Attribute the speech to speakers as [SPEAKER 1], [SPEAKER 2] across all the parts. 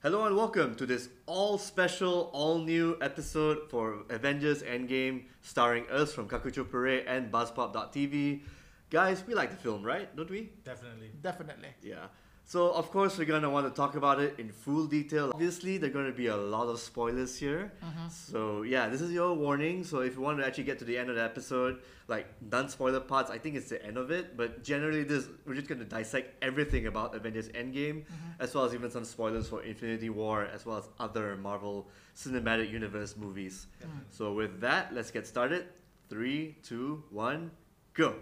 [SPEAKER 1] Hello and welcome to this all-special, all-new episode for Avengers Endgame, starring us from Kakucho Pare and BuzzPopTV. Guys, we like the film, right? Don't we?
[SPEAKER 2] Definitely.
[SPEAKER 1] Yeah. So, of course, we're going to want to talk about it in full detail. Obviously, there are going to be a lot of spoilers here. So, yeah, this is your warning. So, if you want to actually get to the end of the episode, like, non-spoiler parts, I think it's the end of it. But generally, we're just going to dissect everything about Avengers Endgame, as well as even some spoilers for Infinity War, as well as other Marvel Cinematic Universe movies. So, with that, let's get started. 3, 2, 1, go!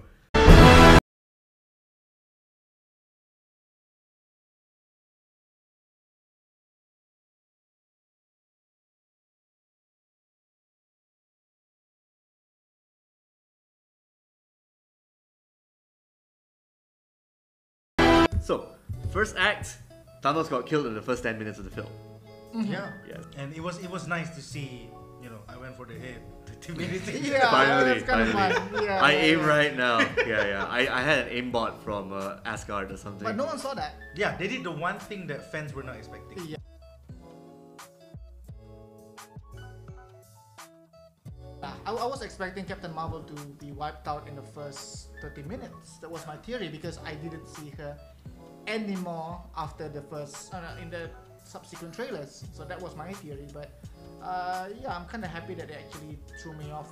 [SPEAKER 1] So, first act, Thanos got killed in the first 10 minutes of the film.
[SPEAKER 2] Yeah.
[SPEAKER 1] Yeah.
[SPEAKER 2] And it was nice to see, I went for the head.
[SPEAKER 3] Yeah,
[SPEAKER 1] Finally,
[SPEAKER 3] that's kind of
[SPEAKER 1] finally.
[SPEAKER 3] fun. Yeah,
[SPEAKER 1] I aim right now. Yeah. I had an aimbot from Asgard or something.
[SPEAKER 3] But no one saw that.
[SPEAKER 2] Yeah, they did the one thing that fans were not expecting.
[SPEAKER 3] Yeah. I was expecting Captain Marvel to be wiped out in the first 30 minutes. That was my theory because I didn't see her anymore after the first, in the subsequent trailers. So that was my theory. But yeah, I'm kind of happy that they actually threw me off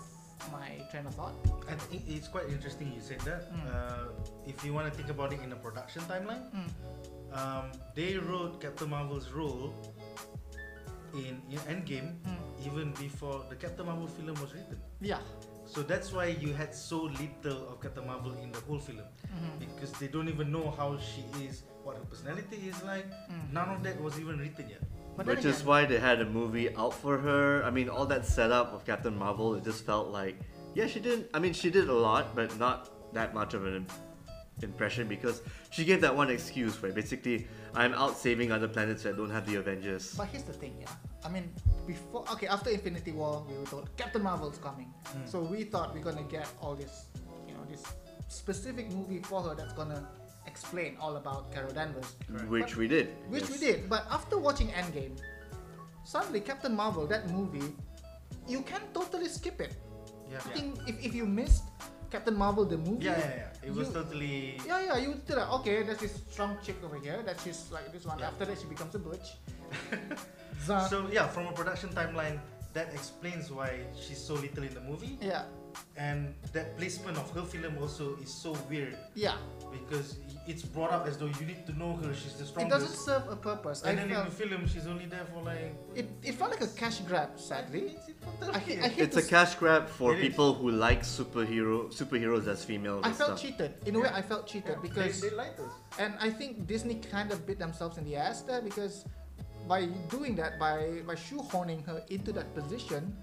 [SPEAKER 3] my train of thought.
[SPEAKER 2] I think it's quite interesting you said that. If you want to think about it in a production timeline, they wrote Captain Marvel's role in Endgame even before the Captain Marvel film was written.
[SPEAKER 3] Yeah.
[SPEAKER 2] So that's why you had so little of Captain Marvel in the whole film, because they don't even know how she is, what her personality is like. None of that was even written yet.
[SPEAKER 3] But
[SPEAKER 1] Which is why they had a movie out for her. I mean, all that setup of Captain Marvel, it just felt like, yeah, she did a lot, but not that much of an impression because she gave that one excuse where basically, I'm out saving other planets that don't have the Avengers.
[SPEAKER 3] But here's the thing, I mean, after Infinity War, we were told Captain Marvel's coming. So we thought we're gonna get all this, this specific movie for her that's gonna explain all about Carol Danvers.
[SPEAKER 1] Which we did.
[SPEAKER 3] We did. But after watching Endgame, suddenly Captain Marvel, that movie, you can totally skip it.
[SPEAKER 2] Yeah.
[SPEAKER 3] I think if you missed Captain Marvel the movie,
[SPEAKER 2] It was totally.
[SPEAKER 3] Yeah, you would like, okay, there's this strong chick over here that she's like this one.
[SPEAKER 2] Yeah.
[SPEAKER 3] After that, she becomes a butch.
[SPEAKER 2] So yeah, from a production timeline, that explains why she's so little in the movie.
[SPEAKER 3] Yeah.
[SPEAKER 2] And that placement of her film also is so weird.
[SPEAKER 3] Yeah.
[SPEAKER 2] Because it's brought up as though you need to know her, she's the
[SPEAKER 3] It
[SPEAKER 2] strongest.
[SPEAKER 3] doesn't serve a purpose.
[SPEAKER 2] And then in the film, she's only there for like.
[SPEAKER 3] It felt like a cash grab, sadly. I hate
[SPEAKER 1] It's a
[SPEAKER 3] this-
[SPEAKER 1] cash grab for
[SPEAKER 2] It
[SPEAKER 1] people who like superheroes as females.
[SPEAKER 3] I
[SPEAKER 1] and
[SPEAKER 3] felt
[SPEAKER 1] stuff.
[SPEAKER 3] cheated. In a way, I felt cheated because,
[SPEAKER 2] they liked us.
[SPEAKER 3] and I think Disney kind of bit themselves in the ass there because by doing that, by shoehorning her into that position,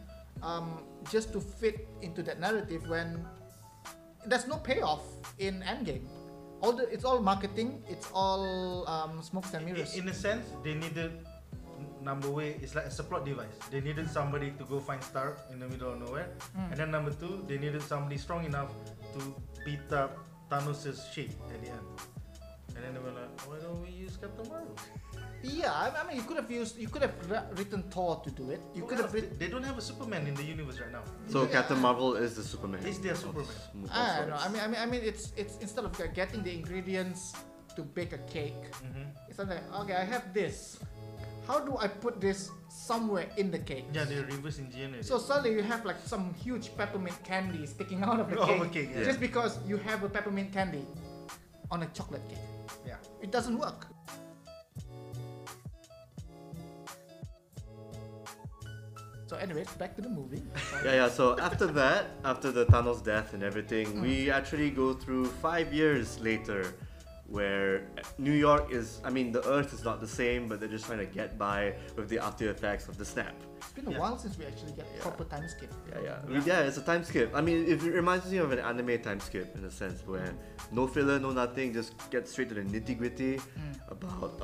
[SPEAKER 3] just to fit into that narrative when there's no payoff in Endgame. It's all marketing. It's all smokes and mirrors.
[SPEAKER 2] In a sense, they needed number way. It's like a plot device. They needed somebody to go find Stark in the middle of nowhere, and then number two, they needed somebody strong enough to beat up Thanos' shape at the end. And then they were like, why don't we use Captain Marvel?
[SPEAKER 3] Yeah, I mean, you could have written Thor to do it. You could have written.
[SPEAKER 2] They don't have a Superman in the universe right now.
[SPEAKER 1] So Captain Marvel is the Superman.
[SPEAKER 2] It's their Superman.
[SPEAKER 3] I don't know. I mean, it's instead of getting the ingredients to bake a cake, it's like, okay, I have this. How do I put this somewhere in the cake?
[SPEAKER 2] Yeah, they're reverse engineered.
[SPEAKER 3] So suddenly you have like some huge peppermint candy sticking out of the cake,
[SPEAKER 2] yeah.
[SPEAKER 3] just because you have a peppermint candy on a chocolate cake.
[SPEAKER 2] Yeah.
[SPEAKER 3] It doesn't work. So anyways, back to the movie.
[SPEAKER 1] Yeah. So after that, after the Thanos death and everything, we actually go through 5 years later, where New York the Earth is not the same, but they're just trying to get by with the after effects of the snap.
[SPEAKER 3] It's been a while since we actually get a proper time skip.
[SPEAKER 1] Yeah, it's a time skip. I mean, it reminds me of an anime time skip in a sense, where no filler, no nothing, just get straight to the nitty gritty about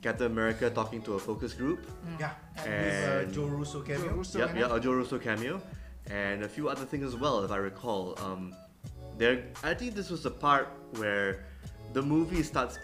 [SPEAKER 1] Captain America talking to a focus group.
[SPEAKER 2] Yeah,
[SPEAKER 1] and
[SPEAKER 2] with Joe Russo cameo.
[SPEAKER 3] Joe Russo.
[SPEAKER 1] A Joe Russo cameo, and a few other things as well, if I recall. I think this was the part where the movie starts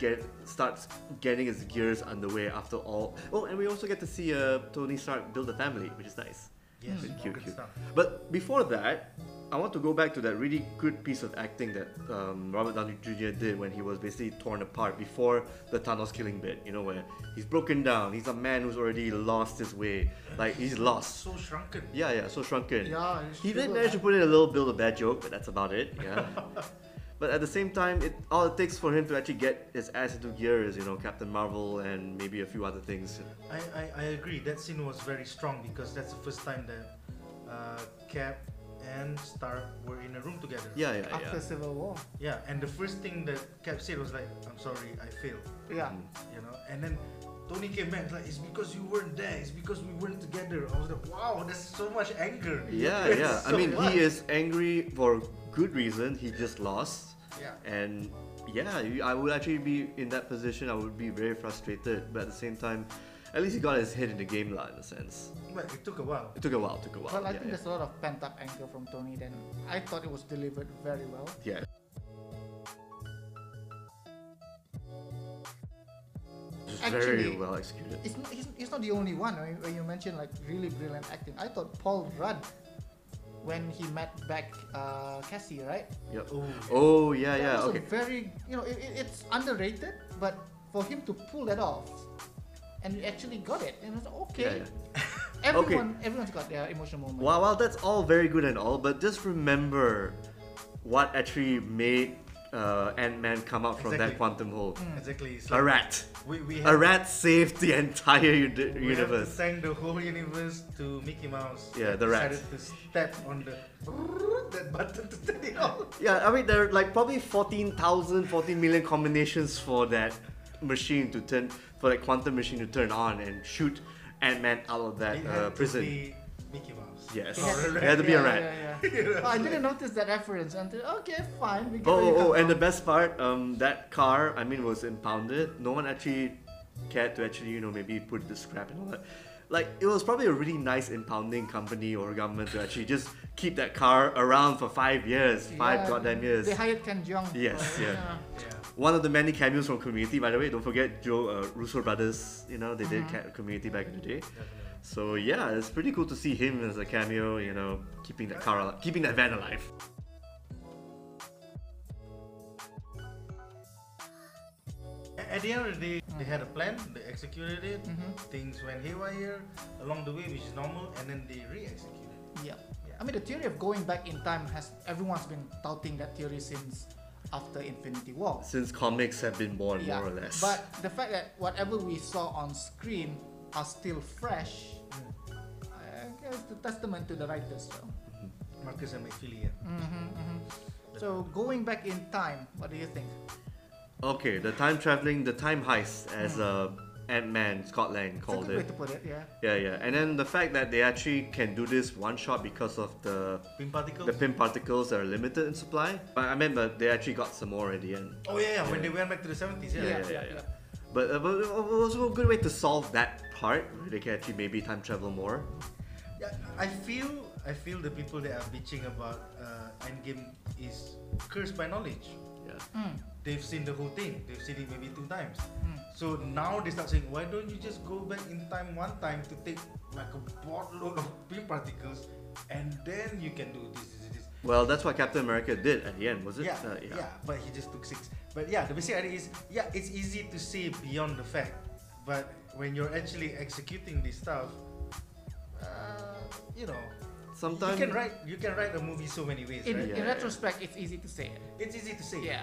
[SPEAKER 1] getting its gears underway after all. Oh, and we also get to see Tony Stark build a family, which is nice.
[SPEAKER 2] Yes,
[SPEAKER 1] Really
[SPEAKER 2] good
[SPEAKER 1] cute.
[SPEAKER 2] stuff.
[SPEAKER 1] But before that, I want to go back to that really good piece of acting that Robert Downey Jr. did when he was basically torn apart before the Thanos killing bit. You know, where he's broken down. He's a man who's already lost his way. Like, he's lost.
[SPEAKER 2] So shrunken.
[SPEAKER 1] Yeah, so shrunken.
[SPEAKER 3] Yeah,
[SPEAKER 1] He did manage to put in a little bit of bad joke, but that's about it. Yeah. But at the same time, all it takes for him to actually get his ass into gear is, you know, Captain Marvel and maybe a few other things.
[SPEAKER 2] I agree. That scene was very strong because that's the first time that Cap and Stark were in a room together.
[SPEAKER 1] Yeah.
[SPEAKER 3] After Civil War.
[SPEAKER 2] Yeah, and the first thing that Cap said was like, "I'm sorry, I failed."
[SPEAKER 3] Yeah.
[SPEAKER 2] You know, and then Tony came back like, "It's because you weren't there. It's because we weren't together." I was like, "Wow, there's so much anger."
[SPEAKER 1] Yeah. I
[SPEAKER 2] So
[SPEAKER 1] mean,
[SPEAKER 2] much.
[SPEAKER 1] he is angry for good reason. He just lost.
[SPEAKER 3] Yeah.
[SPEAKER 1] And yeah, I would actually be in that position. I would be very frustrated. But at the same time, at least he got his head in the game, in a sense.
[SPEAKER 2] But it took a while.
[SPEAKER 1] It took a while.
[SPEAKER 3] Well, I
[SPEAKER 1] yeah,
[SPEAKER 3] think there's a lot of pent-up anger from Tony. Then I thought it was delivered very well.
[SPEAKER 1] yeah. Just very
[SPEAKER 3] Actually,
[SPEAKER 1] well executed.
[SPEAKER 3] He's not the only one. When you mentioned like really brilliant acting, I thought Paul Rudd, when he met back Cassie, right?
[SPEAKER 1] Yep.
[SPEAKER 2] Oh,
[SPEAKER 1] Oh yeah,
[SPEAKER 3] That
[SPEAKER 1] yeah.
[SPEAKER 3] was
[SPEAKER 1] Okay.
[SPEAKER 3] a very, it's underrated, but for him to pull that off, and he actually got it, and it's okay.
[SPEAKER 1] Yeah.
[SPEAKER 3] Everyone's got their emotional moment.
[SPEAKER 1] Well, that's all very good and all, but just remember what actually made Ant-Man come out from that
[SPEAKER 2] Exactly.
[SPEAKER 1] quantum hole.
[SPEAKER 2] exactly. It's
[SPEAKER 1] A
[SPEAKER 2] like
[SPEAKER 1] rat.
[SPEAKER 2] we
[SPEAKER 1] A
[SPEAKER 2] have,
[SPEAKER 1] rat saved the entire
[SPEAKER 2] we have to
[SPEAKER 1] universe.
[SPEAKER 2] thank the whole universe to Mickey Mouse.
[SPEAKER 1] Yeah,
[SPEAKER 2] that
[SPEAKER 1] the rat.
[SPEAKER 2] decided to step on that button to turn it on.
[SPEAKER 1] Yeah, I mean there are like probably 14 million combinations for that machine to turn, for that quantum machine to turn on and shoot Ant-Man out of that
[SPEAKER 2] It had
[SPEAKER 1] prison.
[SPEAKER 2] to be Mickey Mouse.
[SPEAKER 1] Yes,
[SPEAKER 3] It had to
[SPEAKER 1] it had to be a rat.
[SPEAKER 3] Yeah. Oh, I didn't notice that reference until okay, fine. We get where you
[SPEAKER 1] Oh,
[SPEAKER 3] come
[SPEAKER 1] and the
[SPEAKER 3] from.
[SPEAKER 1] best part, that car, I mean, was impounded. No one actually cared to actually, maybe put the scrap and all that. Like, it was probably a really nice impounding company or government to actually just keep that car around for 5 years, five
[SPEAKER 3] Yeah,
[SPEAKER 1] goddamn years.
[SPEAKER 3] They hired Ken Jeong.
[SPEAKER 1] Yes,
[SPEAKER 3] for-
[SPEAKER 1] yeah.
[SPEAKER 2] Yeah.
[SPEAKER 1] One of the many cameos from Community, by the way. Don't forget Russo brothers. They did Community back in the day. So yeah, it's pretty cool to see him as a cameo. Keeping that car, keeping that van alive.
[SPEAKER 2] At the end of the day, they had a plan, they executed it, things went haywire along the way, which is normal, and then they re-executed it.
[SPEAKER 3] Yeah. I mean, the theory of going back in time everyone's been touting that theory since after Infinity War.
[SPEAKER 1] Since comics have been born, more or less.
[SPEAKER 3] But the fact that whatever we saw on screen are still fresh, I guess the testament to the writers. So.
[SPEAKER 2] Marcus and McFeely, yeah.
[SPEAKER 3] So going back in time, what do you think?
[SPEAKER 1] Okay, the time traveling, the time heist, as Ant-Man, Scott Lang
[SPEAKER 3] It's a
[SPEAKER 1] called
[SPEAKER 3] good way
[SPEAKER 1] it.
[SPEAKER 3] to put it, yeah.
[SPEAKER 1] Yeah. And then the fact that they actually can do this one shot because of the
[SPEAKER 2] Pin particles?
[SPEAKER 1] pin particles that are limited in supply. But I meant that they actually got some more at the end.
[SPEAKER 2] Oh yeah, when they went back to the 70s, yeah.
[SPEAKER 1] Yeah. But it was a good way to solve that part. Where they can actually maybe time travel more.
[SPEAKER 2] Yeah, I feel the people that are bitching about Endgame is cursed by knowledge.
[SPEAKER 1] Yeah.
[SPEAKER 2] They've seen the whole thing. They've seen it maybe 2 times. So now they start saying, why don't you just go back in time one time to take like a boatload of pin particles, and then you can do this.
[SPEAKER 1] Well, that's what Captain America did at the end, was it?
[SPEAKER 2] Yeah, but he just took 6. But yeah, the basic idea is, it's easy to say beyond the fact, but when you're actually executing this stuff,
[SPEAKER 1] Sometimes
[SPEAKER 2] you can write a movie so many ways,
[SPEAKER 3] In,
[SPEAKER 2] right?
[SPEAKER 3] in retrospect, it's easy to say it.
[SPEAKER 2] It's easy to say.
[SPEAKER 3] Yeah.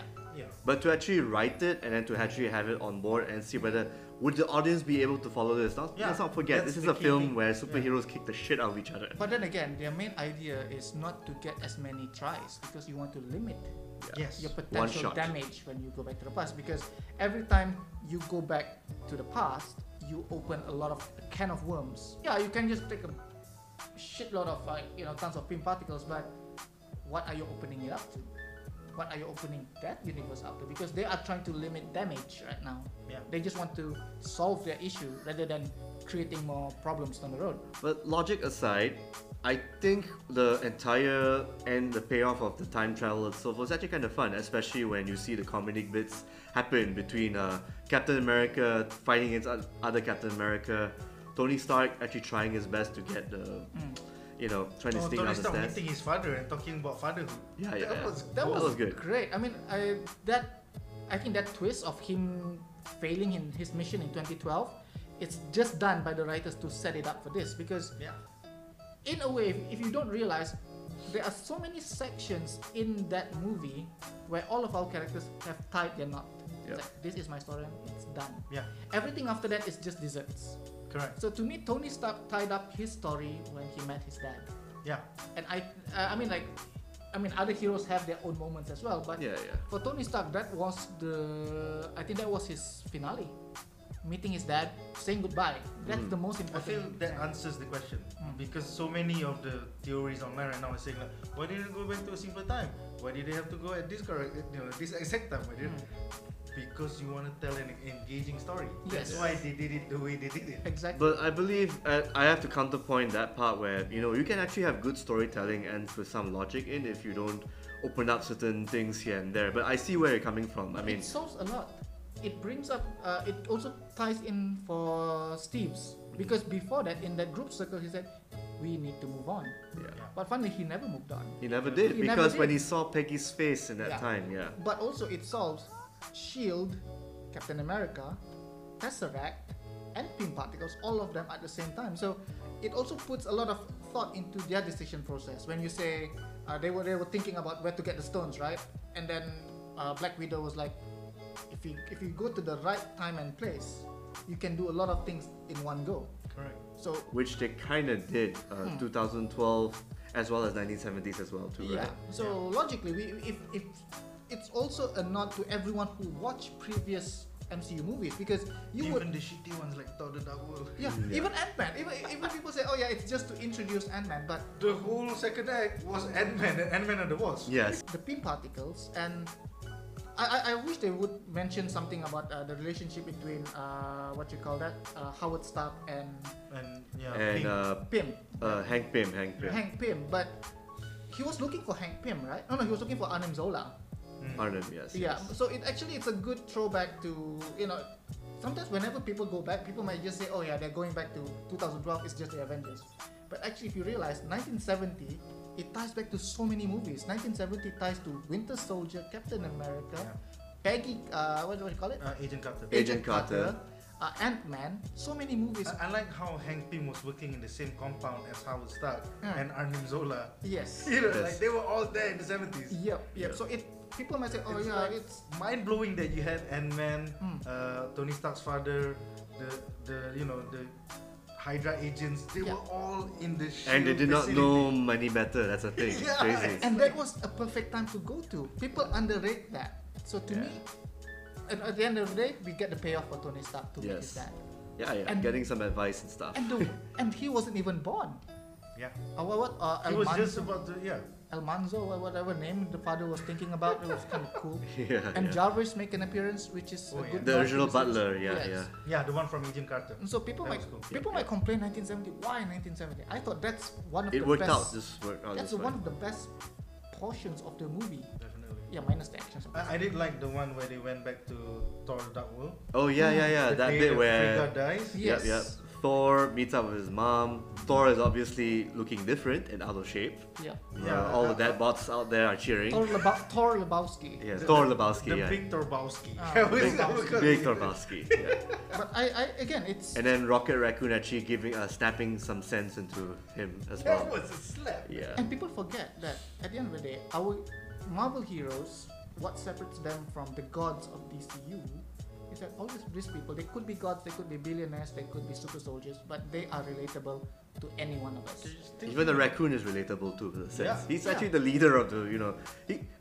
[SPEAKER 1] But to actually write it and then to actually have it on board and see whether would the audience be able to follow this. Let's not forget,
[SPEAKER 2] that's
[SPEAKER 1] this is
[SPEAKER 2] the
[SPEAKER 1] a
[SPEAKER 2] key
[SPEAKER 1] film
[SPEAKER 2] thing.
[SPEAKER 1] where superheroes kick the shit out of each other.
[SPEAKER 3] But then again, their main idea is not to get as many tries because you want to limit
[SPEAKER 2] Yes.
[SPEAKER 3] your
[SPEAKER 1] One
[SPEAKER 3] potential
[SPEAKER 1] shot.
[SPEAKER 3] damage when you go back to the past. Because every time you go back to the past, you open a lot of can of worms. Yeah, you can just take a shitload of tons of pin particles, but what are you opening it up to? What are you opening that universe up to? Because they are trying to limit damage right now.
[SPEAKER 2] Yeah.
[SPEAKER 3] They just want to solve their issue rather than creating more problems down the road.
[SPEAKER 1] But logic aside, I think the entire and the payoff of the time travel itself was actually kind of fun, especially when you see the comedic bits happen between Captain America fighting against other Captain America, Tony Stark actually trying his best to get the, trying to sneak
[SPEAKER 2] Tony
[SPEAKER 1] out the
[SPEAKER 2] Stark
[SPEAKER 1] stairs.
[SPEAKER 2] meeting his father and talking about fatherhood.
[SPEAKER 3] That was
[SPEAKER 1] good.
[SPEAKER 3] Great. I mean, I think that twist of him failing in his mission in 2012, it's just done by the writers to set it up for this, because in a way, if you don't realize, there are so many sections in that movie where all of our characters have tied their knot. It's like, this is my story, it's done.
[SPEAKER 2] Yeah.
[SPEAKER 3] Everything after that is just desserts.
[SPEAKER 2] Correct.
[SPEAKER 3] So to me, Tony Stark tied up his story when he met his dad.
[SPEAKER 2] Yeah.
[SPEAKER 3] And I mean, other heroes have their own moments as well, but for Tony Stark, that was his finale. Meeting his dad, saying goodbye. That's the most
[SPEAKER 2] I
[SPEAKER 3] important.
[SPEAKER 2] feel that answers the question, because so many of the theories online right now are saying like, why didn't they go back to a simpler time? Why did they have to go at this this exact time? Why didn't? Because you want to tell an engaging story.
[SPEAKER 3] Yes.
[SPEAKER 2] That's why they did it the way they did it.
[SPEAKER 3] Exactly.
[SPEAKER 1] But I believe I have to counterpoint that part where you can actually have good storytelling and with some logic in if you don't open up certain things here and there. But I see where you're coming from. I mean,
[SPEAKER 3] it solves a lot. It brings up. It also ties in for Steve's, because before that, in that group circle, he said, "We need to move on."
[SPEAKER 1] yeah.
[SPEAKER 3] But finally, he never moved on.
[SPEAKER 1] He never did,
[SPEAKER 3] He
[SPEAKER 1] because
[SPEAKER 3] never
[SPEAKER 1] when
[SPEAKER 3] did.
[SPEAKER 1] he saw Peggy's face in that time,
[SPEAKER 3] But also, it solves Shield, Captain America, Tesseract, and Pym Particles, all of them at the same time. So it also puts a lot of thought into their decision process. When you say they were thinking about where to get the stones, right? And then Black Widow was like, if you go to the right time and place, you can do a lot of things in one go.
[SPEAKER 2] Correct.
[SPEAKER 3] So
[SPEAKER 1] which they kind of did 2012 as well as 1970s as well too, right?
[SPEAKER 3] So logically, if it's also a nod to everyone who watched previous MCU movies, because
[SPEAKER 2] even the shitty ones like Thor: The Dark World.
[SPEAKER 3] Even Ant-Man. Even people say, oh yeah, it's just to introduce Ant-Man, but
[SPEAKER 2] The whole second act was Ant-Man and Ant-Man and the Wasp.
[SPEAKER 1] Yes.
[SPEAKER 3] the Pym Particles, and I wish they would mention something about the relationship between Howard Stark and
[SPEAKER 2] Pym.
[SPEAKER 1] Hank Pym.
[SPEAKER 3] Hank Pym, but he was looking for Hank Pym, right? No, he was looking for Arnim Zola.
[SPEAKER 1] Arnim, yes.
[SPEAKER 3] Yeah, so it's a good throwback to, sometimes whenever people go back, people might just say, oh yeah, they're going back to 2012, it's just the Avengers. But actually, if you realize, 1970, it ties back to so many movies. 1970 ties to Winter Soldier, Captain America, Peggy, what do you call it?
[SPEAKER 2] Agent Carter.
[SPEAKER 3] Ant-Man, so many movies.
[SPEAKER 2] I like how Hank Pym was working in the same compound as Howard Stark and Arnim Zola.
[SPEAKER 3] Yes.
[SPEAKER 2] Like they were all there in the 70s.
[SPEAKER 3] Yep. So people might say, oh
[SPEAKER 2] It's
[SPEAKER 3] yeah,
[SPEAKER 2] like
[SPEAKER 3] it's
[SPEAKER 2] mind blowing that you had Ant-Man, Tony Stark's father, the Hydra agents. They were all in the Shield
[SPEAKER 1] And they did not
[SPEAKER 2] facility.
[SPEAKER 1] know money better. That's the thing.
[SPEAKER 2] Yeah.
[SPEAKER 1] Crazy.
[SPEAKER 3] and that was a perfect time to go to. People underrate that. So to me, and at the end of the day, we get the payoff for Tony Stark to make his dad.
[SPEAKER 1] Yeah,
[SPEAKER 3] And-
[SPEAKER 1] getting some advice and stuff.
[SPEAKER 3] And he wasn't even born.
[SPEAKER 2] Yeah.
[SPEAKER 3] He
[SPEAKER 2] He was just about to,
[SPEAKER 3] Almanzo or whatever name the father was thinking about. It was kind of cool. And
[SPEAKER 1] yeah.
[SPEAKER 3] Jarvis make an appearance, which is a good
[SPEAKER 1] The
[SPEAKER 3] nod
[SPEAKER 1] original
[SPEAKER 3] to the series.
[SPEAKER 1] butler,
[SPEAKER 3] Yes.
[SPEAKER 2] Yeah, the one from Agent Carter.
[SPEAKER 3] And so people
[SPEAKER 2] That
[SPEAKER 3] might
[SPEAKER 2] was cool.
[SPEAKER 3] might complain 1970. Why 1970? I thought that's one of
[SPEAKER 1] It
[SPEAKER 3] the
[SPEAKER 1] worked
[SPEAKER 3] best.
[SPEAKER 1] out. Just worked out.
[SPEAKER 3] That's
[SPEAKER 1] just
[SPEAKER 3] one
[SPEAKER 1] fine.
[SPEAKER 3] of the best portions of the movie.
[SPEAKER 2] Definitely.
[SPEAKER 3] Yeah, minus the action.
[SPEAKER 2] I did like the one where they went back to Thor: The Dark World.
[SPEAKER 1] Oh yeah.
[SPEAKER 2] The
[SPEAKER 1] That
[SPEAKER 2] day
[SPEAKER 1] bit
[SPEAKER 2] the
[SPEAKER 1] where
[SPEAKER 2] Frigga dies.
[SPEAKER 3] Yes.
[SPEAKER 1] Thor meets up with his mom. Thor is obviously looking different and out of shape.
[SPEAKER 3] Yeah.
[SPEAKER 1] All the dead bots out there are cheering.
[SPEAKER 3] Thor Lebowski.
[SPEAKER 1] Yeah, Thor Lebowski.
[SPEAKER 2] The
[SPEAKER 1] yeah.
[SPEAKER 2] big Torbowski.
[SPEAKER 1] Big Torbowski. Yeah.
[SPEAKER 3] But I again, it's
[SPEAKER 1] And then Rocket Raccoon actually snapping some sense into him as
[SPEAKER 2] That
[SPEAKER 1] well.
[SPEAKER 2] was a slap.
[SPEAKER 1] Yeah.
[SPEAKER 3] and people forget that at the end of the day, our Marvel heroes, what separates them from the gods of DCU is that all these people, they could be gods, they could be billionaires, they could be super soldiers, but they are relatable to any one of us.
[SPEAKER 1] Even the raccoon is relatable too, in a sense.
[SPEAKER 2] Yeah.
[SPEAKER 1] He's actually the leader of the,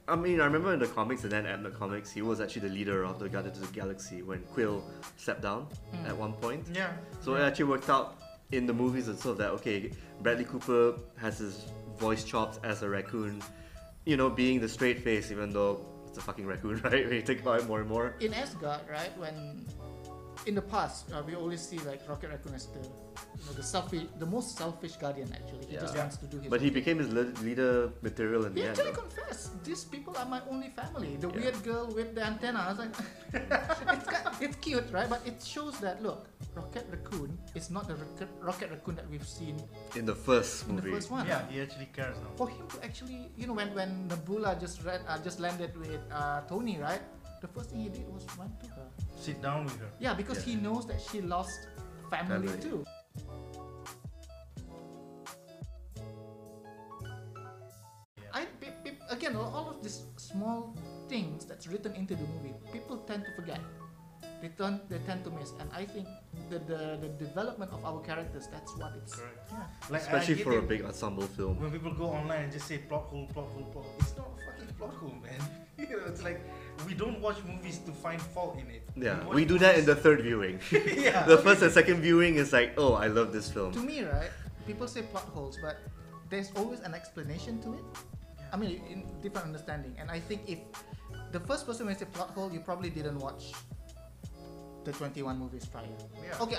[SPEAKER 1] I remember in the comics and then at the comics, he was actually the leader of the Guardians of the Galaxy when Quill stepped down at one point.
[SPEAKER 2] Yeah.
[SPEAKER 1] So it actually worked out in the movies and so that, okay, Bradley Cooper has his voice chops as a raccoon, being the straight face, even though it's a fucking raccoon, right? When you think about it more and more.
[SPEAKER 3] In Asgard, right, when in the past, we always see like Rocket Raccoon as the most selfish guardian. Actually, he just wants to do his.
[SPEAKER 1] But he
[SPEAKER 3] own thing.
[SPEAKER 1] became his leader material in
[SPEAKER 3] He
[SPEAKER 1] the end.
[SPEAKER 3] actually
[SPEAKER 1] though.
[SPEAKER 3] confessed, these people are my only family. The weird girl with the antenna. I was like, it's cute, right? But it shows that, look, Rocket Raccoon is not the Rocket Raccoon that we've seen
[SPEAKER 1] In the first
[SPEAKER 3] in
[SPEAKER 1] movie.
[SPEAKER 3] the first one.
[SPEAKER 2] Yeah, he actually cares now.
[SPEAKER 3] For him to actually, when Nebula just landed with Tony, right? The first thing he did was run to her.
[SPEAKER 2] Sit down with her.
[SPEAKER 3] Yeah, because he knows that she lost family
[SPEAKER 1] Family.
[SPEAKER 3] too. Again, all of these small things that's written into the movie, people tend to forget. They tend to miss, and I think the development of our characters, that's what it's.
[SPEAKER 2] Correct.
[SPEAKER 3] Yeah.
[SPEAKER 2] Like,
[SPEAKER 1] Especially
[SPEAKER 2] I hate
[SPEAKER 1] for a
[SPEAKER 2] it
[SPEAKER 1] big ensemble film.
[SPEAKER 2] when people go online and just say plot hole, plot hole, plot hole. It's not a fucking plot hole, man. It's like we don't watch movies to find fault in it.
[SPEAKER 1] Yeah,
[SPEAKER 2] watch
[SPEAKER 1] we do that in
[SPEAKER 2] movies-
[SPEAKER 1] the third viewing.
[SPEAKER 2] Yeah.
[SPEAKER 1] The first and second viewing is like, oh, I love this film.
[SPEAKER 3] To me, right, people say plot holes, but there's always an explanation to it. I mean, in different understanding. And I think if the first person when say plot hole, you probably didn't watch the 21 movies prior.
[SPEAKER 2] Yeah.
[SPEAKER 3] Okay,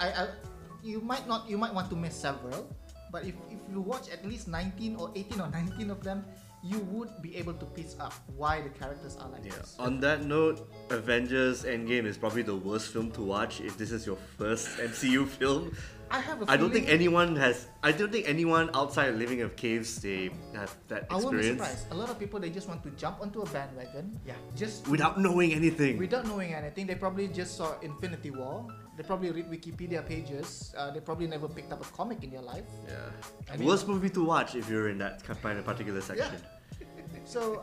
[SPEAKER 3] you might want to miss several, but if you watch at least 19 or 18 or 19 of them, you would be able to piece up why the characters are like
[SPEAKER 1] Yeah.
[SPEAKER 3] this.
[SPEAKER 1] On that note, Avengers Endgame is probably the worst film to watch if this is your first MCU film.
[SPEAKER 3] I have a
[SPEAKER 1] I don't think
[SPEAKER 3] feeling-
[SPEAKER 1] anyone outside of living of caves they have that
[SPEAKER 3] I won't be
[SPEAKER 1] experience
[SPEAKER 3] surprised. A lot of people, they just want to jump onto a bandwagon.
[SPEAKER 2] Yeah.
[SPEAKER 3] Just
[SPEAKER 1] without knowing anything.
[SPEAKER 3] without knowing anything. They probably just saw Infinity War. They probably read Wikipedia pages. They probably never picked up a comic in their life.
[SPEAKER 1] Yeah.
[SPEAKER 3] I mean-
[SPEAKER 1] Worst movie to watch if you're in that kind of particular section.
[SPEAKER 3] So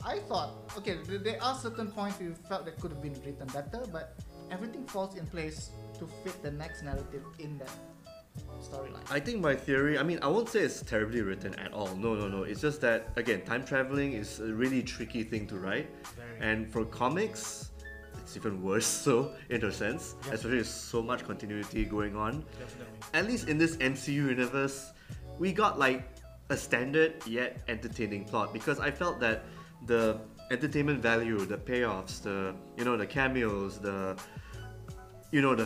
[SPEAKER 3] I thought, okay, there are certain points we felt that could have been written better, but everything falls in place to fit the next narrative in that storyline.
[SPEAKER 1] I think my theory, I mean, I won't say it's terribly written at all. No. It's just that, again, time traveling is a really tricky thing to write.
[SPEAKER 2] Very.
[SPEAKER 1] And for comics, it's even worse so, in a sense.
[SPEAKER 2] Yeah.
[SPEAKER 1] Especially with so much continuity going on.
[SPEAKER 2] Definitely.
[SPEAKER 1] At least in this MCU universe, we got like a standard yet entertaining plot. Because I felt that the entertainment value, the payoffs, the cameos, the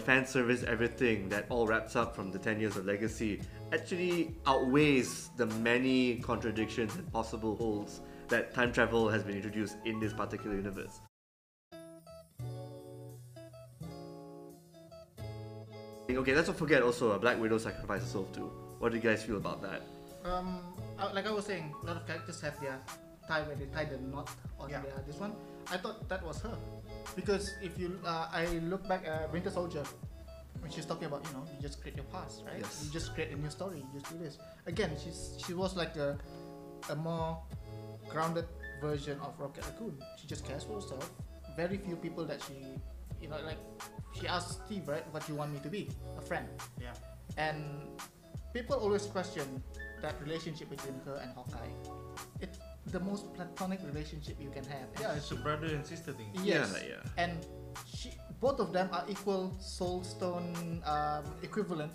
[SPEAKER 1] fan service, everything that all wraps up from the 10 years of legacy actually outweighs the many contradictions and possible holes that time travel has been introduced in this particular universe. Okay, let's not forget also Black Widow sacrificed herself too. What do you guys feel about that?
[SPEAKER 3] Like I was saying, a lot of characters have their tie where they tie the knot on
[SPEAKER 2] Yeah.
[SPEAKER 3] this one. I thought that was her, because if you, I look back at Winter Soldier, when she's talking about, you just create your past, right?
[SPEAKER 1] Yes.
[SPEAKER 3] You just create a new story. You just do this. Again, she was like a more grounded version of Rocket Raccoon. She just cares for herself. Very few people that she, like she asked Steve, right, what do you want me to be? A friend.
[SPEAKER 2] Yeah.
[SPEAKER 3] And people always question that relationship between her and Hawkeye. It's the most platonic relationship you can have. And
[SPEAKER 2] Yeah, it's a brother and sister thing.
[SPEAKER 3] yes.
[SPEAKER 1] Yeah.
[SPEAKER 3] And both of them are equal Soul Stone equivalent.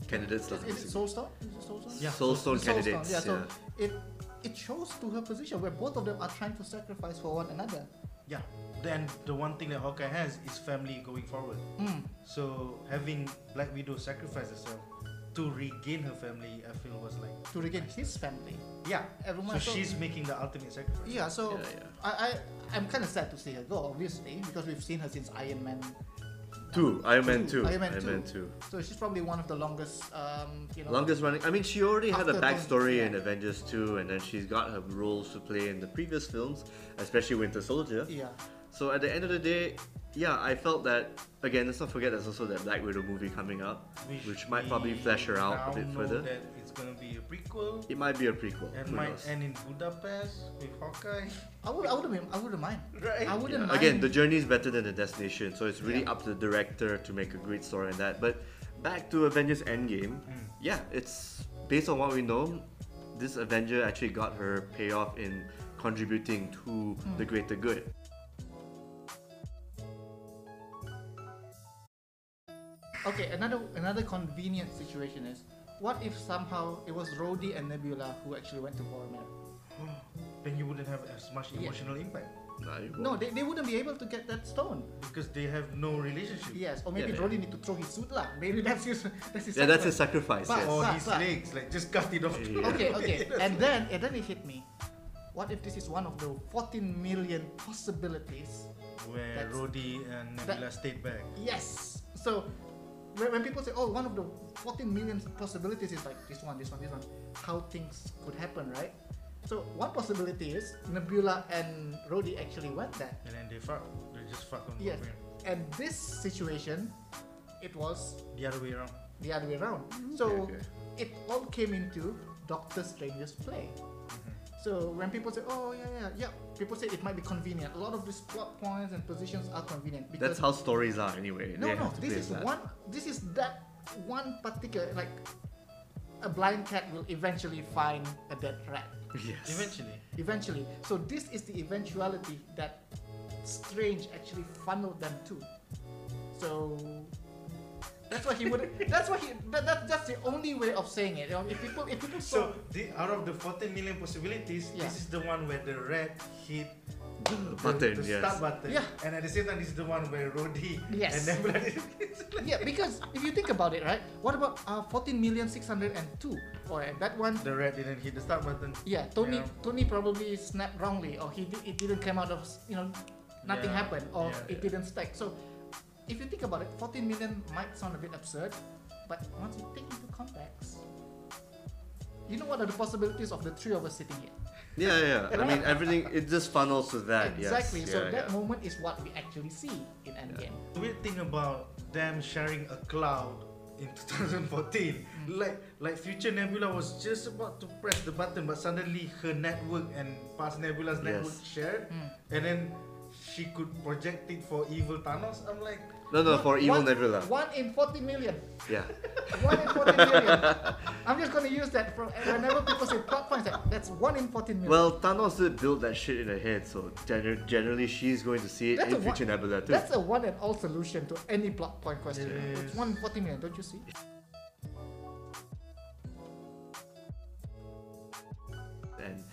[SPEAKER 1] Candidates,
[SPEAKER 3] Is it Soul Stone? Is it Soul Stone?
[SPEAKER 2] Yeah.
[SPEAKER 1] Soul Stone
[SPEAKER 3] Soul Stone,
[SPEAKER 1] candidates.
[SPEAKER 3] yeah. So it shows to her position where both of them are trying to sacrifice for one another.
[SPEAKER 2] Yeah. Then the one thing that Hawkeye has is family going forward. So having Black Widow sacrifice herself to regain her family, I feel was like
[SPEAKER 3] To regain his family.
[SPEAKER 2] yeah.
[SPEAKER 3] Everyone.
[SPEAKER 2] So she's making the ultimate sacrifice.
[SPEAKER 3] Yeah. So
[SPEAKER 1] Yeah.
[SPEAKER 3] I'm kind of sad to see her go, obviously, because we've seen her since Iron Man.
[SPEAKER 1] Iron Man 2.
[SPEAKER 3] Iron Man 2.
[SPEAKER 1] 2.
[SPEAKER 3] So she's probably one of the longest,
[SPEAKER 1] Longest running. I mean, she already had a
[SPEAKER 3] After
[SPEAKER 1] backstory
[SPEAKER 3] Tony,
[SPEAKER 1] in
[SPEAKER 3] yeah.
[SPEAKER 1] Avengers 2, and then she's got her roles to play in the previous films, especially Winter Soldier.
[SPEAKER 3] Yeah.
[SPEAKER 1] So at the end of the day, yeah, I felt that, again, let's not forget there's also that Black Widow movie coming up, which might probably flesh her out a bit
[SPEAKER 2] now
[SPEAKER 1] further.
[SPEAKER 2] know that it's gonna be a prequel
[SPEAKER 1] It might be a prequel.
[SPEAKER 2] and
[SPEAKER 1] who
[SPEAKER 2] might
[SPEAKER 1] knows?
[SPEAKER 2] end in Budapest with Hawkeye.
[SPEAKER 3] I wouldn't mind.
[SPEAKER 2] Right.
[SPEAKER 3] I wouldn't
[SPEAKER 1] Yeah,
[SPEAKER 3] mind.
[SPEAKER 1] again, the journey is better than the destination, so it's really
[SPEAKER 3] Yeah.
[SPEAKER 1] up to the director to make a great story in that. But back to Avengers Endgame, yeah, it's based on what we know, this Avenger actually got her payoff in contributing to the greater good.
[SPEAKER 3] Okay, another convenient situation is, what if somehow it was Rhodey and Nebula who actually went to Vormir?
[SPEAKER 2] Then you wouldn't have as much
[SPEAKER 3] Yeah.
[SPEAKER 2] emotional impact.
[SPEAKER 1] Nah, you
[SPEAKER 3] No,
[SPEAKER 1] won't.
[SPEAKER 3] they wouldn't be able to get that stone.
[SPEAKER 2] Because they have no relationship.
[SPEAKER 3] Yes, or maybe
[SPEAKER 1] Yeah,
[SPEAKER 3] Brody need to throw his suit lah. Maybe that's his.
[SPEAKER 1] Yeah, that's his sacrifice.
[SPEAKER 3] But-
[SPEAKER 1] Yes.
[SPEAKER 2] Or
[SPEAKER 3] But-
[SPEAKER 2] his
[SPEAKER 3] but-
[SPEAKER 2] legs, like just cut it off.
[SPEAKER 1] Yeah.
[SPEAKER 3] Okay. And then it hit me. What if this is one of the 14 million possibilities?
[SPEAKER 2] Where
[SPEAKER 3] That's-
[SPEAKER 2] Rhodey and Nebula stayed back.
[SPEAKER 3] Yes. So when people say, "Oh, one of the 14 million possibilities is like this one," how things could happen, right? So one possibility is Nebula and Rhodey actually went there.
[SPEAKER 2] And then they fuck. They just fuck on
[SPEAKER 3] Yes.
[SPEAKER 2] both ends.
[SPEAKER 3] And this situation, it was
[SPEAKER 2] The other way around.
[SPEAKER 3] the other way around. So
[SPEAKER 1] Okay.
[SPEAKER 3] it all came into Doctor Strange's play. So when people say, "Oh yeah," people say it might be convenient. A lot of these plot points and positions are convenient
[SPEAKER 1] That's
[SPEAKER 3] because
[SPEAKER 1] how stories are anyway.
[SPEAKER 3] no,
[SPEAKER 1] They have to
[SPEAKER 3] this
[SPEAKER 1] play
[SPEAKER 3] is
[SPEAKER 1] that.
[SPEAKER 3] one. This is that one particular like a blind cat will eventually find a dead rat.
[SPEAKER 1] Yes.
[SPEAKER 2] Eventually.
[SPEAKER 3] So this is the eventuality that Strange actually funneled them to. So that's why he would. That's why he. That's the only way of saying it. You know, if people saw.
[SPEAKER 2] So out of the 14 million possibilities,
[SPEAKER 3] Yeah.
[SPEAKER 2] this is the one where the rat hit
[SPEAKER 1] The button,
[SPEAKER 2] the
[SPEAKER 1] yes.
[SPEAKER 2] start button.
[SPEAKER 3] Yeah.
[SPEAKER 2] And at the same time, this is the one where Rhodey
[SPEAKER 3] Yes.
[SPEAKER 2] and Nebula did
[SPEAKER 3] Yeah, because if you think about it, right? What about 14,602? Or that one?
[SPEAKER 2] the rat didn't hit the start button.
[SPEAKER 3] Yeah, Tony probably snapped wrongly, or it didn't come out of nothing
[SPEAKER 2] Yeah,
[SPEAKER 3] happened, or
[SPEAKER 2] yeah,
[SPEAKER 3] it didn't stack. So if you think about it, 14 million might sound a bit absurd, but once you take into context, you know what are the possibilities of the three of us sitting here?
[SPEAKER 1] Yeah. I mean, everything, it just funnels to that.
[SPEAKER 3] Exactly.
[SPEAKER 1] Yes.
[SPEAKER 3] So
[SPEAKER 1] Yeah,
[SPEAKER 3] that
[SPEAKER 1] yeah.
[SPEAKER 3] moment is what we actually see in Endgame.
[SPEAKER 2] The weird thing about them sharing a cloud in 2014, like future Nebula was just about to press the button, but suddenly her network and past Nebula's network shared, and then she could project it for evil Thanos. I'm like,
[SPEAKER 1] No, for evil
[SPEAKER 3] One-
[SPEAKER 1] Nebula.
[SPEAKER 3] 1 in 40 million.
[SPEAKER 1] Yeah.
[SPEAKER 3] 1 in 40 million. I'm just gonna use that for whenever people say plot points. That's 1 in 14 million.
[SPEAKER 1] Well, Thanos did build that shit in her head, so generally she's going to see it
[SPEAKER 3] That's
[SPEAKER 1] in
[SPEAKER 3] a
[SPEAKER 1] future Nebula too.
[SPEAKER 3] That's a one and all solution to any plot point question.
[SPEAKER 2] It
[SPEAKER 3] It's
[SPEAKER 2] is.
[SPEAKER 3] 1 in 40 million, don't you see?
[SPEAKER 1] And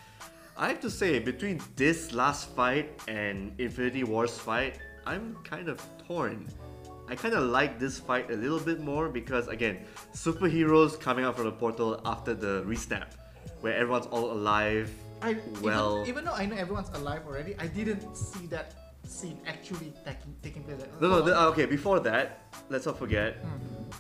[SPEAKER 1] I have to say, between this last fight and Infinity War's fight, I'm kind of torn. I kind of like this fight a little bit more because, again, superheroes coming out from the portal after the resnap, where everyone's all alive.
[SPEAKER 3] Even though I know everyone's alive already, I didn't see that scene actually taking place.
[SPEAKER 1] Okay, before that, let's not forget,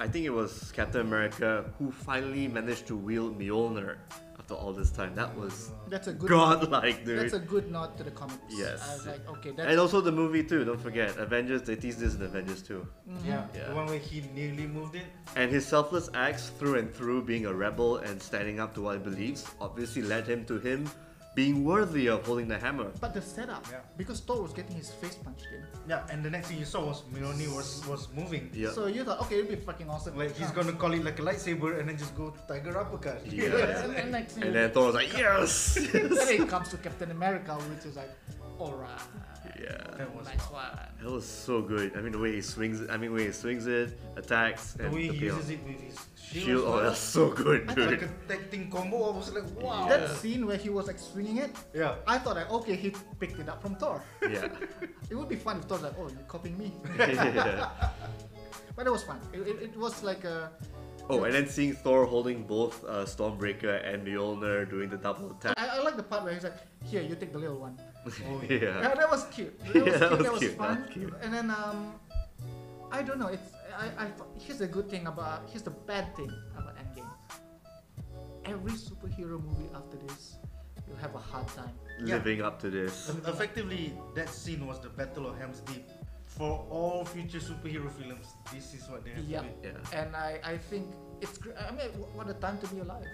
[SPEAKER 1] I think it was Captain America who finally managed to wield Mjolnir after all this time. That was
[SPEAKER 3] That's a good.
[SPEAKER 1] godlike, dude.
[SPEAKER 3] That's a good nod to the comics.
[SPEAKER 1] Yes.
[SPEAKER 3] I was like, okay, that's
[SPEAKER 1] And also the movie too, don't forget. Avengers, they teased this in Avengers too.
[SPEAKER 2] yeah,
[SPEAKER 1] Yeah.
[SPEAKER 2] the one where he nearly moved it.
[SPEAKER 1] And his selfless acts through and through, being a rebel and standing up to what he believes, obviously led him to him being worthy of holding the hammer.
[SPEAKER 3] But the setup,
[SPEAKER 2] Yeah.
[SPEAKER 3] because Thor was getting his face punched in.
[SPEAKER 2] Yeah, and the next thing you saw was Mjolnir was moving.
[SPEAKER 1] Yeah.
[SPEAKER 3] So you thought, okay, it'll be fucking awesome.
[SPEAKER 2] Like he's gonna call it like a lightsaber and then just go tiger uppercut.
[SPEAKER 1] Yeah.
[SPEAKER 3] And next thing
[SPEAKER 1] And then Thor was like, yes!
[SPEAKER 3] then it comes to Captain America, which is like, alright,
[SPEAKER 1] Yeah.
[SPEAKER 2] That was
[SPEAKER 3] nice one.
[SPEAKER 1] That was so good. I mean, the way he swings it, attacks,
[SPEAKER 2] the
[SPEAKER 1] and
[SPEAKER 2] way
[SPEAKER 1] the
[SPEAKER 2] he
[SPEAKER 1] payoff.
[SPEAKER 2] uses it with his
[SPEAKER 1] Shield,
[SPEAKER 2] shield.
[SPEAKER 1] oh, that's so good,
[SPEAKER 2] Like
[SPEAKER 1] dude.
[SPEAKER 2] a tag team combo. I was like, wow.
[SPEAKER 3] That scene where he was like swinging it,
[SPEAKER 2] Yeah.
[SPEAKER 3] I thought like, okay, he picked it up from Thor.
[SPEAKER 1] Yeah.
[SPEAKER 3] It would be fun if Thor's like, oh, you're copying me.
[SPEAKER 1] Yeah.
[SPEAKER 3] But it was fun. It was like a.
[SPEAKER 1] Oh, and then seeing Thor holding both Stormbreaker and Mjolnir doing the double attack.
[SPEAKER 3] I like the part where he's like, here, you take the little one.
[SPEAKER 2] Oh,
[SPEAKER 1] Yeah.
[SPEAKER 3] Yeah, that was cute.
[SPEAKER 1] Yeah,
[SPEAKER 3] That was
[SPEAKER 1] cute,
[SPEAKER 3] fun.
[SPEAKER 1] that was cute.
[SPEAKER 3] And then I don't know. Here's the good thing about. Here's the bad thing about Endgame. Every superhero movie after this, you'll have a hard time.
[SPEAKER 1] Living up to this.
[SPEAKER 2] Effectively, that scene was the Battle of Helm's Deep. For all future superhero films, this is what they have
[SPEAKER 3] Yeah.
[SPEAKER 2] to be.
[SPEAKER 1] Yeah.
[SPEAKER 3] And I think it's great. I mean, what a time to be alive.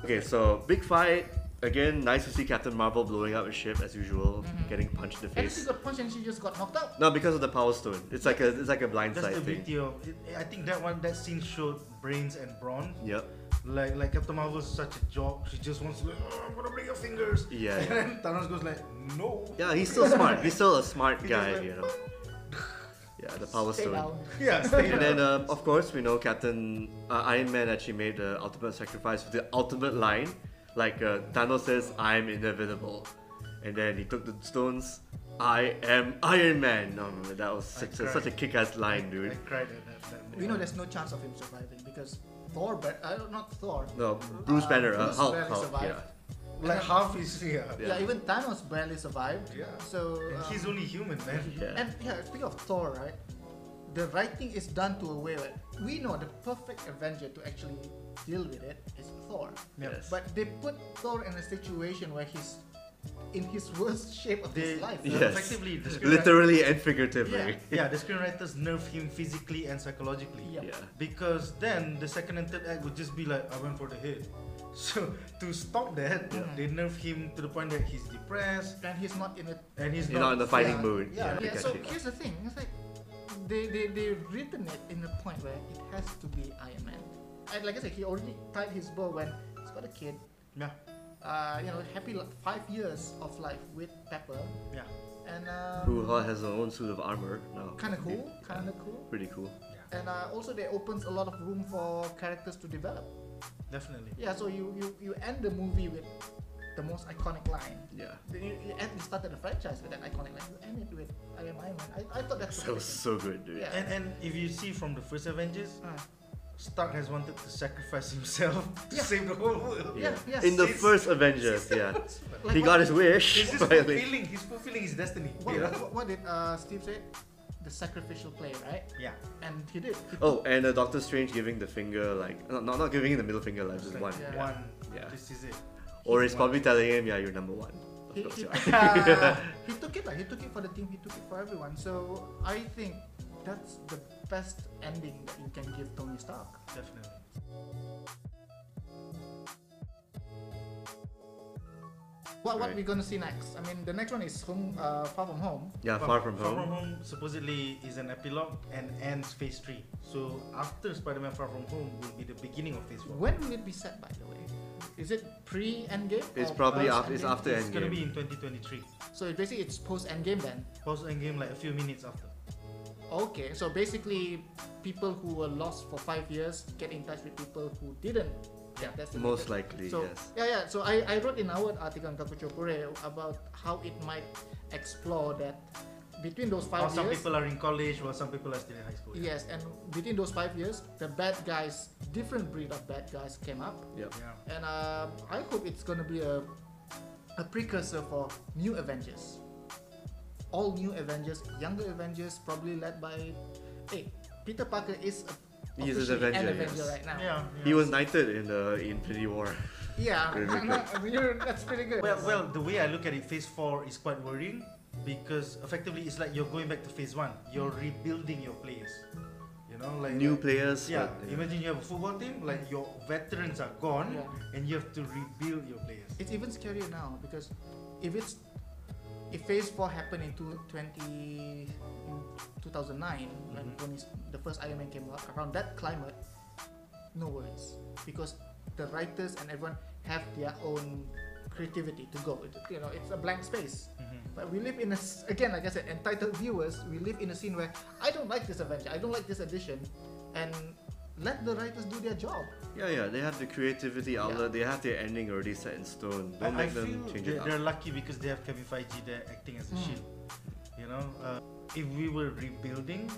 [SPEAKER 1] Okay, so big fight. Again, nice to see Captain Marvel blowing up a ship as usual, getting punched in the
[SPEAKER 3] And she
[SPEAKER 1] face.
[SPEAKER 3] got punched and she just got knocked out.
[SPEAKER 1] No, because of the Power Stone. It's like a
[SPEAKER 2] That's
[SPEAKER 1] blindside
[SPEAKER 2] the
[SPEAKER 1] thing.
[SPEAKER 2] beauty of it. I think that scene showed brains and brawn.
[SPEAKER 1] Yep.
[SPEAKER 2] Like Captain Marvel's such a jock. She just wants to like, oh, I'm gonna break your fingers.
[SPEAKER 1] Yeah.
[SPEAKER 2] And then Thanos goes like, no.
[SPEAKER 1] Yeah, he's still smart. He's still a smart
[SPEAKER 2] He
[SPEAKER 1] guy,
[SPEAKER 2] just like,
[SPEAKER 1] you know. Yeah, the Power
[SPEAKER 3] Stay
[SPEAKER 1] Stone.
[SPEAKER 3] down.
[SPEAKER 2] Yeah. Stay
[SPEAKER 1] And
[SPEAKER 2] down.
[SPEAKER 1] then, of course, we know Captain Iron Man actually made the ultimate sacrifice with the ultimate line. Like Thanos says, "I'm inevitable," and then he took the stones. I am Iron Man. No, that was such a kick-ass line, dude.
[SPEAKER 2] I cried at that moment.
[SPEAKER 3] We know there's no chance of him surviving because Thor, not Thor.
[SPEAKER 1] No, Bruce Banner,
[SPEAKER 3] Bruce
[SPEAKER 1] Hulk,
[SPEAKER 3] barely survived.
[SPEAKER 1] yeah.
[SPEAKER 2] Like half his
[SPEAKER 3] Yeah, even Thanos barely survived.
[SPEAKER 2] Yeah.
[SPEAKER 3] So
[SPEAKER 2] And he's only human, man.
[SPEAKER 1] Yeah.
[SPEAKER 3] and yeah, speaking of Thor, right? The writing is done to a way where we know the perfect Avenger to actually deal with it is Thor.
[SPEAKER 1] Yes.
[SPEAKER 3] But they put Thor in a situation where he's in his worst shape of his life.
[SPEAKER 1] Yes.
[SPEAKER 2] Effectively, the
[SPEAKER 1] Literally and figuratively.
[SPEAKER 2] yeah, the screenwriters nerf him physically and psychologically.
[SPEAKER 3] Yeah.
[SPEAKER 1] Yeah.
[SPEAKER 2] Because then the second and third act would just be like, I went for the head. So to stop that, they nerf him to the point that he's depressed
[SPEAKER 3] And he's not in it.
[SPEAKER 2] and he's
[SPEAKER 1] You're not in the fighting
[SPEAKER 3] Yeah.
[SPEAKER 1] mood.
[SPEAKER 2] Yeah,
[SPEAKER 3] Yeah,
[SPEAKER 1] I
[SPEAKER 3] so
[SPEAKER 1] get you.
[SPEAKER 3] here's the thing. It's like they written it in a point where it has to be Iron Man. And like I said, he already tied his bow when he's got a kid.
[SPEAKER 2] Yeah,
[SPEAKER 3] Happy 5 years of life with Pepper.
[SPEAKER 2] yeah,
[SPEAKER 3] And
[SPEAKER 1] Who has her own suit of armor now.
[SPEAKER 3] kind of cool,
[SPEAKER 1] Yeah.
[SPEAKER 3] kind of cool.
[SPEAKER 1] Pretty cool.
[SPEAKER 3] And also they opens a lot of room for characters to develop.
[SPEAKER 2] definitely.
[SPEAKER 3] Yeah, so you end the movie with the most iconic line.
[SPEAKER 1] Yeah.
[SPEAKER 3] You started the franchise with that iconic line. You end it with I am Iron Man. I thought that's
[SPEAKER 1] That was so good, dude.
[SPEAKER 3] Yeah.
[SPEAKER 2] And if you see from the first Avengers,
[SPEAKER 3] Uh,
[SPEAKER 2] Stark has wanted to sacrifice himself to
[SPEAKER 3] Yeah.
[SPEAKER 2] save the whole world.
[SPEAKER 3] Yeah, yes.
[SPEAKER 1] In the
[SPEAKER 2] It's-
[SPEAKER 1] first Avengers, yeah.
[SPEAKER 3] like
[SPEAKER 1] He got his wish.
[SPEAKER 2] He's just
[SPEAKER 1] finally.
[SPEAKER 2] fulfilling his destiny.
[SPEAKER 3] What,
[SPEAKER 2] you know?
[SPEAKER 3] what did Steve say? The sacrificial play, right?
[SPEAKER 2] Yeah.
[SPEAKER 3] And he did. He
[SPEAKER 1] Oh, and Doctor Strange giving the finger, like, not giving him the middle finger, like, just
[SPEAKER 2] Like,
[SPEAKER 1] one.
[SPEAKER 3] Yeah.
[SPEAKER 2] One.
[SPEAKER 1] Yeah.
[SPEAKER 2] This is it.
[SPEAKER 1] Or he's
[SPEAKER 2] One.
[SPEAKER 1] probably telling him, yeah, you're number one. Of
[SPEAKER 3] He,
[SPEAKER 1] course,
[SPEAKER 3] he,
[SPEAKER 1] yeah.
[SPEAKER 3] he took it like he took it for the team. He took it for everyone. So I think that's the best ending that you can give Tony Stark.
[SPEAKER 2] Definitely.
[SPEAKER 3] What
[SPEAKER 1] Right.
[SPEAKER 3] we gonna see next? I mean, the next one is Far From Home.
[SPEAKER 1] Yeah, Far From
[SPEAKER 2] Far From
[SPEAKER 1] Home.
[SPEAKER 2] Home supposedly is an epilogue and ends phase 3. So after Spider-Man Far From Home will be the beginning of phase 4.
[SPEAKER 3] When will it be set, by the way? Is it pre-Endgame?
[SPEAKER 1] It's
[SPEAKER 3] or
[SPEAKER 1] probably
[SPEAKER 3] post
[SPEAKER 1] after. It's
[SPEAKER 3] Endgame?
[SPEAKER 1] after
[SPEAKER 2] It's gonna be
[SPEAKER 1] Endgame.
[SPEAKER 2] in 2023.
[SPEAKER 3] So basically, it's post-Endgame then.
[SPEAKER 2] Post Endgame like a few minutes after.
[SPEAKER 3] Okay, so basically, people who were lost for 5 years get in touch with people who didn't. Yeah, that's the
[SPEAKER 1] Most likely,
[SPEAKER 3] So
[SPEAKER 1] yes.
[SPEAKER 3] yeah. So I wrote in our article on Kakuchopure about how it might explore that between those 5
[SPEAKER 2] Or some
[SPEAKER 3] years.
[SPEAKER 2] people are in college while some people are still in high school.
[SPEAKER 3] Yes, and between those 5 years, the bad guys, different breed of bad guys came up,
[SPEAKER 1] Yep.
[SPEAKER 2] Yeah.
[SPEAKER 3] and I hope it's gonna be a precursor for new Avengers. All new Avengers, younger Avengers, probably led by. Hey, Peter Parker is
[SPEAKER 1] He is
[SPEAKER 3] officially
[SPEAKER 1] an
[SPEAKER 3] an
[SPEAKER 1] Avenger,
[SPEAKER 3] Avenger
[SPEAKER 1] yes.
[SPEAKER 3] right now.
[SPEAKER 2] Yeah.
[SPEAKER 1] He was knighted in the Infinity War.
[SPEAKER 3] Yeah,
[SPEAKER 1] Really
[SPEAKER 3] that's pretty good.
[SPEAKER 2] Well, the way I look at it, phase 4 is quite worrying because effectively it's like you're going back to phase 1. You're rebuilding your players. You know, like
[SPEAKER 1] New players.
[SPEAKER 2] Yeah,
[SPEAKER 1] but,
[SPEAKER 2] imagine you have a football team, like your veterans are gone
[SPEAKER 3] Yeah.
[SPEAKER 2] and you have to rebuild your players.
[SPEAKER 3] It's even scarier now because if phase 4 happened in 2009 when the first Iron Man came out, around that climate, no worries, because the writers and everyone have their own creativity to go. It's a blank space. But we live in again, like I said, entitled viewers, we live in a scene where I don't like this Avenger, I don't like this edition, and let the writers do their job.
[SPEAKER 1] Yeah, they have the creativity outlet. They have their ending already set in stone. Don't
[SPEAKER 2] I
[SPEAKER 1] let them
[SPEAKER 2] feel
[SPEAKER 1] change it
[SPEAKER 2] they're
[SPEAKER 1] up.
[SPEAKER 2] lucky because they have Kevin Feige there acting as a shield. You know, if we were rebuilding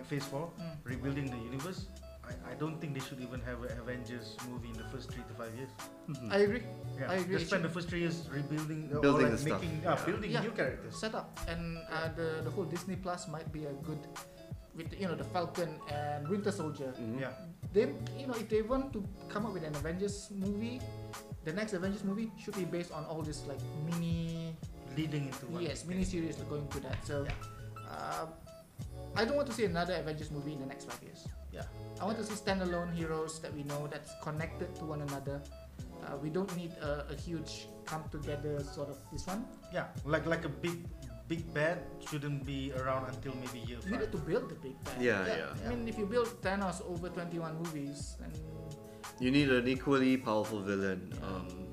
[SPEAKER 2] phase 4, rebuilding the universe, I don't think they should even have an Avengers movie in the first 3 to 5 years.
[SPEAKER 3] I agree.
[SPEAKER 2] Yeah,
[SPEAKER 3] I agree.
[SPEAKER 2] just spend the first 3 years rebuilding, or
[SPEAKER 1] Building
[SPEAKER 2] like
[SPEAKER 1] the stuff.
[SPEAKER 2] making,
[SPEAKER 1] Yeah.
[SPEAKER 2] building
[SPEAKER 3] Yeah.
[SPEAKER 2] new characters.
[SPEAKER 3] Set up, and the whole Disney Plus might be a good with the Falcon and Winter Soldier.
[SPEAKER 1] Mhm.
[SPEAKER 2] Yeah,
[SPEAKER 3] They if they want to come up with an Avengers movie, the next Avengers movie should be based on all this like mini
[SPEAKER 2] leading into one.
[SPEAKER 3] mini series going to that. So I don't want to see another Avengers movie in the next 5 years.
[SPEAKER 2] Yeah.
[SPEAKER 3] I want to see standalone heroes that we know that's connected to one another. We don't need a huge come together sort of this one.
[SPEAKER 2] Yeah, like a big bad shouldn't be around until maybe year 5.
[SPEAKER 3] You need to build the big bad.
[SPEAKER 1] Yeah.
[SPEAKER 3] I mean, if you build Thanos over 21 movies, then
[SPEAKER 1] You need an equally powerful villain.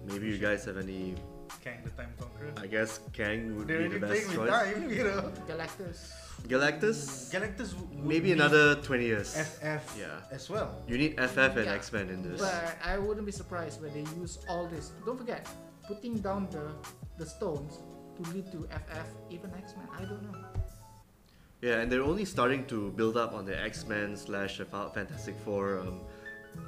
[SPEAKER 1] Maybe you guys have any?
[SPEAKER 2] Kang the Time Conqueror.
[SPEAKER 1] I guess Kang would
[SPEAKER 2] They're
[SPEAKER 1] be
[SPEAKER 2] already
[SPEAKER 1] the
[SPEAKER 2] playing
[SPEAKER 1] best
[SPEAKER 2] with
[SPEAKER 1] choice.
[SPEAKER 2] time, you know.
[SPEAKER 3] Galactus.
[SPEAKER 1] Galactus?
[SPEAKER 2] Galactus would
[SPEAKER 1] Maybe
[SPEAKER 2] need
[SPEAKER 1] another 20 years.
[SPEAKER 2] FF
[SPEAKER 1] Yeah.
[SPEAKER 2] as well.
[SPEAKER 1] You need FF and
[SPEAKER 3] Yeah.
[SPEAKER 1] X-Men in this.
[SPEAKER 3] But I wouldn't be surprised when they use all this. Don't forget, putting down the stones to lead to FF, even X-Men. I don't know.
[SPEAKER 1] Yeah, and they're only starting to build up on the X-Men / Fantastic Four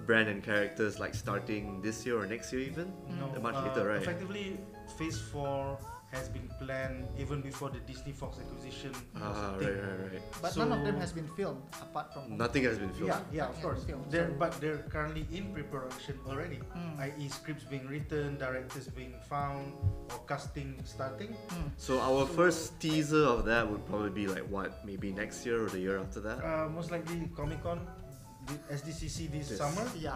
[SPEAKER 1] brand and characters, like starting this year or next year even.
[SPEAKER 2] No,
[SPEAKER 1] Much later, right?
[SPEAKER 2] Effectively, Phase 4 has been planned even before the Disney Fox acquisition. was a thing.
[SPEAKER 1] Right.
[SPEAKER 3] But
[SPEAKER 2] So-
[SPEAKER 3] none of them has been filmed apart from.
[SPEAKER 1] Nothing has been filmed.
[SPEAKER 2] Yeah, of
[SPEAKER 3] Nothing
[SPEAKER 2] course.
[SPEAKER 3] has been filmed,
[SPEAKER 2] They're,
[SPEAKER 3] so-
[SPEAKER 2] but they're currently in pre-production already,
[SPEAKER 3] Mm.
[SPEAKER 2] i.e. scripts being written, directors being found, or casting starting.
[SPEAKER 1] So our first teaser of that would probably be like what, maybe next year or the year after that?
[SPEAKER 2] Most likely Comic-Con, SDCC this
[SPEAKER 1] Yes.
[SPEAKER 2] summer.
[SPEAKER 3] Yeah.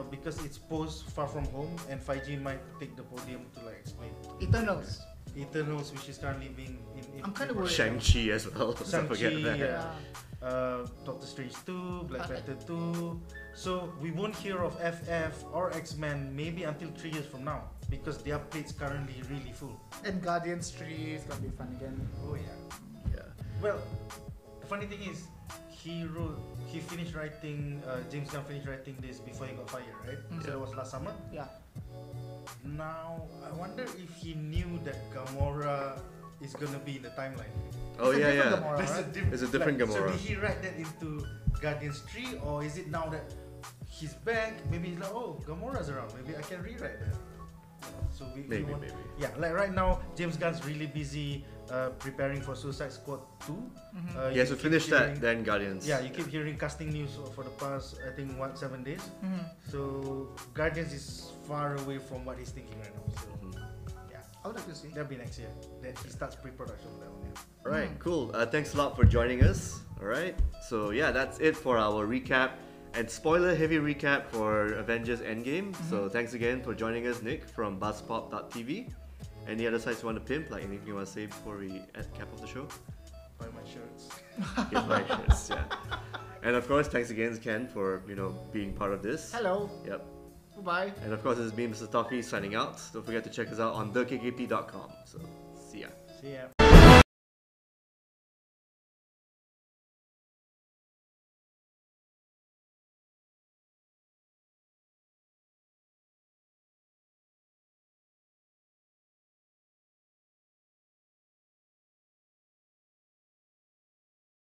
[SPEAKER 2] Because it's post Far From Home and 5G might take the podium to like explain.
[SPEAKER 3] Eternals.
[SPEAKER 2] Eternals, which is currently being in
[SPEAKER 3] I'm kinda worried.
[SPEAKER 1] Shang-Chi as well. Don't forget
[SPEAKER 2] Shang-Chi,
[SPEAKER 1] that.
[SPEAKER 2] yeah. Doctor Strange 2, Black Panther 2. So we won't hear of FF or X-Men maybe until 3 years from now because their plate's currently really full.
[SPEAKER 3] And Guardians 3 is gonna be fun again.
[SPEAKER 2] Oh yeah.
[SPEAKER 1] Yeah.
[SPEAKER 2] Well, the funny thing is, he finished writing, James Gunn finished writing this before he got fired, right?
[SPEAKER 3] Mm.
[SPEAKER 2] So that was last summer.
[SPEAKER 3] Yeah.
[SPEAKER 2] Now, I wonder if he knew that Gamora is gonna be in the timeline.
[SPEAKER 1] Oh
[SPEAKER 3] It's a
[SPEAKER 1] yeah,
[SPEAKER 3] different
[SPEAKER 1] yeah.
[SPEAKER 3] Gamora, right?
[SPEAKER 1] It's a different
[SPEAKER 2] So
[SPEAKER 1] Gamora.
[SPEAKER 2] did he write that into Guardians 3 or is it now that he's back? Maybe he's like, oh, Gamora's around. Maybe I can rewrite that. So we
[SPEAKER 1] Maybe.
[SPEAKER 2] Yeah, like right now, James Gunn's really busy preparing for Suicide Squad 2.
[SPEAKER 3] Mm-hmm.
[SPEAKER 1] He has to
[SPEAKER 2] keep
[SPEAKER 1] finish that,
[SPEAKER 2] hearing-
[SPEAKER 1] then Guardians.
[SPEAKER 2] Yeah, you keep hearing casting news for the past, I think, 7 days.
[SPEAKER 3] Mm-hmm.
[SPEAKER 2] So Guardians is far away from what he's thinking right now. So yeah,
[SPEAKER 3] I would like to see.
[SPEAKER 2] that'll be next year. That he starts pre-production for that one. Yeah.
[SPEAKER 1] Alright, cool. Thanks a lot for joining us. Alright, so yeah, that's it for our recap and spoiler heavy recap for Avengers Endgame. So thanks again for joining us, Nick from BuzzPopTV. Any other sites you want to pimp? Like anything you want to say before we cap off the show?
[SPEAKER 2] Buy my shirts.
[SPEAKER 1] Get my shirts, yeah. And of course, thanks again, Ken, for being part of this.
[SPEAKER 3] Hello.
[SPEAKER 1] Yep.
[SPEAKER 3] Bye.
[SPEAKER 1] And of course, this is me, Mr. Toffee, signing out. Don't forget to check us out on thekkp.com. So, see ya.
[SPEAKER 2] See ya.